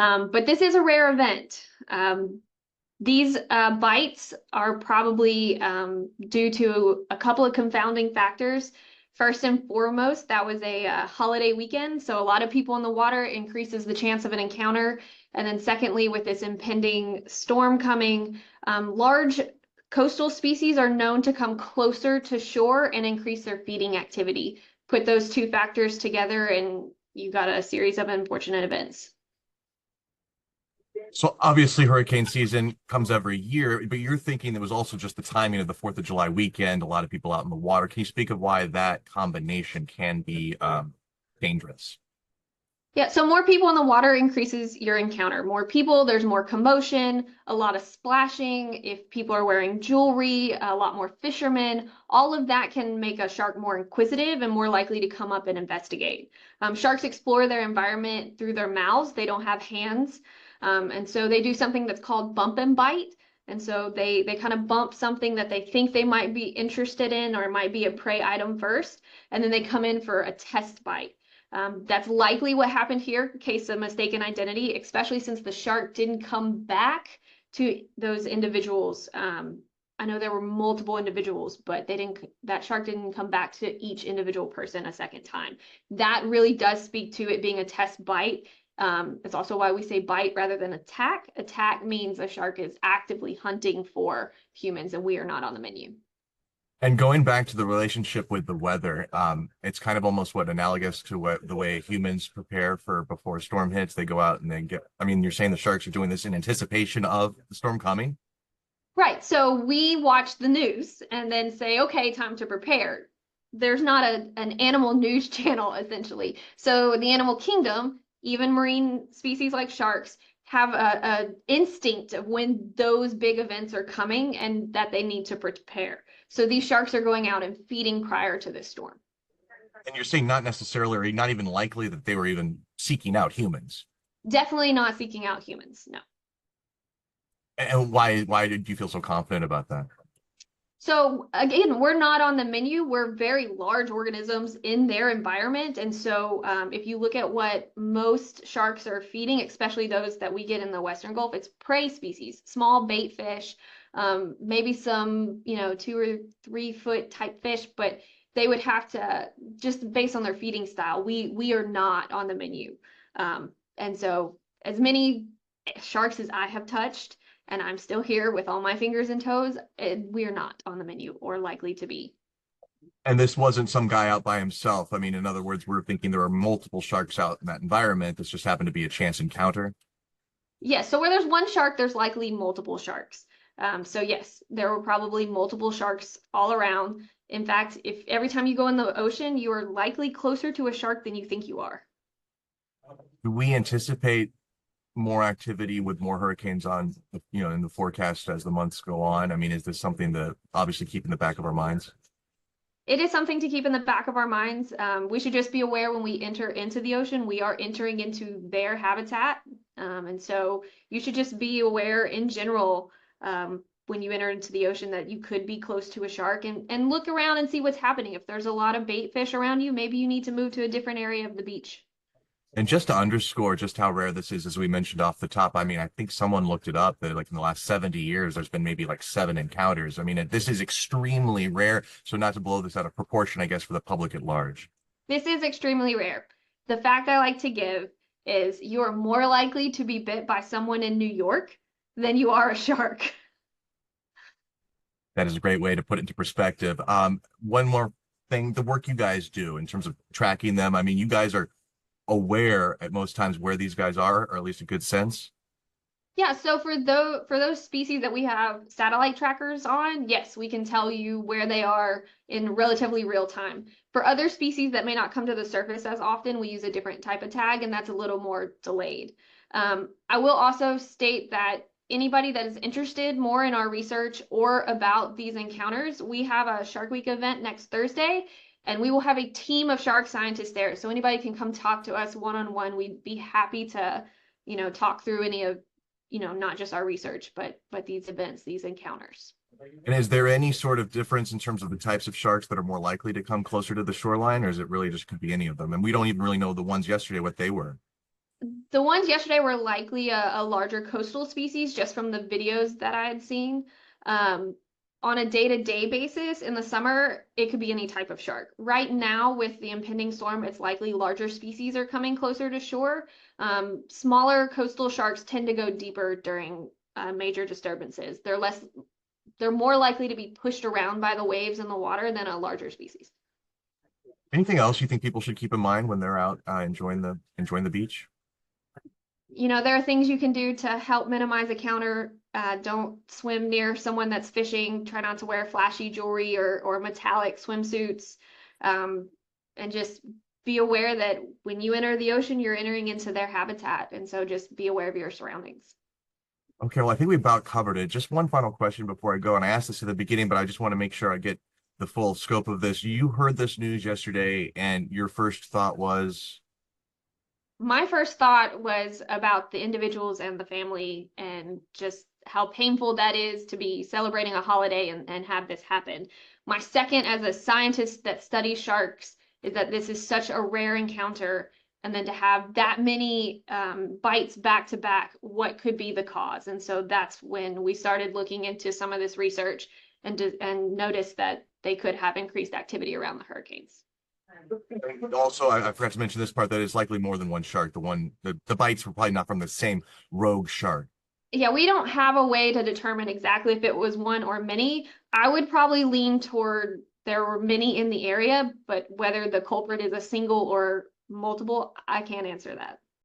But this is a rare event. These bites are probably due to a couple of confounding factors. First and foremost, that was a holiday weekend, so a lot of people in the water increases the chance of an encounter. And then secondly, with this impending storm coming, large coastal species are known to come closer to shore and increase their feeding activity. Put those two factors together and you got a series of unfortunate events. So obviously hurricane season comes every year, but you're thinking it was also just the timing of the 4th of July weekend, a lot of people out in the water. Can you speak of why that combination can be dangerous? Yeah, so more people in the water increases your encounter. More people, there's more commotion, a lot of splashing. If people are wearing jewelry, a lot more fishermen, all of that can make a shark more inquisitive and more likely to come up and investigate. Sharks explore their environment through their mouths. They don't have hands. And so they do something that's called bump and bite. And so they kind of bump something that they think they might be interested in or might be a prey item first, and then they come in for a test bite. That's likely what happened here, case of mistaken identity, especially since the shark didn't come back to those individuals. I know there were multiple individuals, but that shark didn't come back to each individual person a second time. That really does speak to it being a test bite. It's also why we say bite rather than attack. Attack means a shark is actively hunting for humans, and we are not on the menu. And going back to the relationship with the weather, it's kind of almost analogous to the way humans prepare for before a storm hits. They go out and you're saying the sharks are doing this in anticipation of the storm coming? Right. So we watch the news and then say, okay, time to prepare. There's not an animal news channel, essentially. So the animal kingdom, even marine species like sharks, have a instinct of when those big events are coming and that they need to prepare. So these sharks are going out and feeding prior to this storm. And you're saying not necessarily, or not even likely that they were even seeking out humans? Definitely not seeking out humans, no. And why did you feel so confident about that? So again, we're not on the menu. We're very large organisms in their environment. And so if you look at what most sharks are feeding, especially those that we get in the Western Gulf, it's prey species, small bait fish, maybe some, 2 or 3 foot type fish, but they would have to, just based on their feeding style, we are not on the menu. And so as many sharks as I have touched, and I'm still here with all my fingers and toes, we're not on the menu or likely to be. And this wasn't some guy out by himself. I mean, in other words, we're thinking there are multiple sharks out in that environment. This just happened to be a chance encounter. Yes, so where there's one shark, there's likely multiple sharks. So yes, there were probably multiple sharks all around. In fact, if every time you go in the ocean, you are likely closer to a shark than you think you are. Do we anticipate more activity with more hurricanes on, in the forecast as the months go on? I mean, is this something that obviously keep in the back of our minds? It is something to keep in the back of our minds. We should just be aware when we enter into the ocean, we are entering into their habitat. And so you should just be aware in general when you enter into the ocean that you could be close to a shark and look around and see what's happening. If there's a lot of bait fish around you, maybe you need to move to a different area of the beach. And just to underscore just how rare this is, as we mentioned off the top, I mean, I think someone looked it up that like in the last 70 years, there's been maybe like 7 encounters. I mean, this is extremely rare. So not to blow this out of proportion, I guess, for the public at large. This is extremely rare. The fact I like to give is you are more likely to be bit by someone in New York than you are a shark. That is a great way to put it into perspective. One more thing, the work you guys do in terms of tracking them. I mean, you guys are aware at most times where these guys are, or at least a good sense. Yeah, so for those species that we have satellite trackers on, yes, we can tell you where they are in relatively real time. For other species that may not come to the surface as often, we use a different type of tag, and that's a little more delayed. I will also state that anybody that is interested more in our research or about these encounters, we have a Shark Week event next Thursday, and we will have a team of shark scientists there. So anybody can come talk to us one-on-one. We'd be happy to, talk through any of, not just our research, but these events, these encounters. And is there any sort of difference in terms of the types of sharks that are more likely to come closer to the shoreline, or is it really just could be any of them? And we don't even really know the ones yesterday, what they were. The ones yesterday were likely a larger coastal species just from the videos that I had seen. Um, on a day-to-day basis in the summer, it could be any type of shark. Right now, with the impending storm, it's likely larger species are coming closer to shore. Smaller coastal sharks tend to go deeper during major disturbances. They're more likely to be pushed around by the waves in the water than a larger species. Anything else you think people should keep in mind when they're out enjoying the beach? You know, there are things you can do to help minimize a counter. Don't swim near someone that's fishing. Try not to wear flashy jewelry or metallic swimsuits. And just be aware that when you enter the ocean, you're entering into their habitat. And so just be aware of your surroundings. Okay, well, I think we about covered it. Just one final question before I go, and I asked this at the beginning, but I just want to make sure I get the full scope of this. You heard this news yesterday, and your first thought was, My first thought was about the individuals and the family and just how painful that is to be celebrating a holiday and have this happen. My second, as a scientist that studies sharks, is that this is such a rare encounter. And then to have that many bites back to back, what could be the cause? And so that's when we started looking into some of this research and noticed that they could have increased activity around the hurricanes. also, I forgot to mention this part, that it's likely more than one shark. The bites were probably not from the same rogue shark. Yeah, we don't have a way to determine exactly if it was one or many. I would probably lean toward there were many in the area, but whether the culprit is a single or multiple, I can't answer that.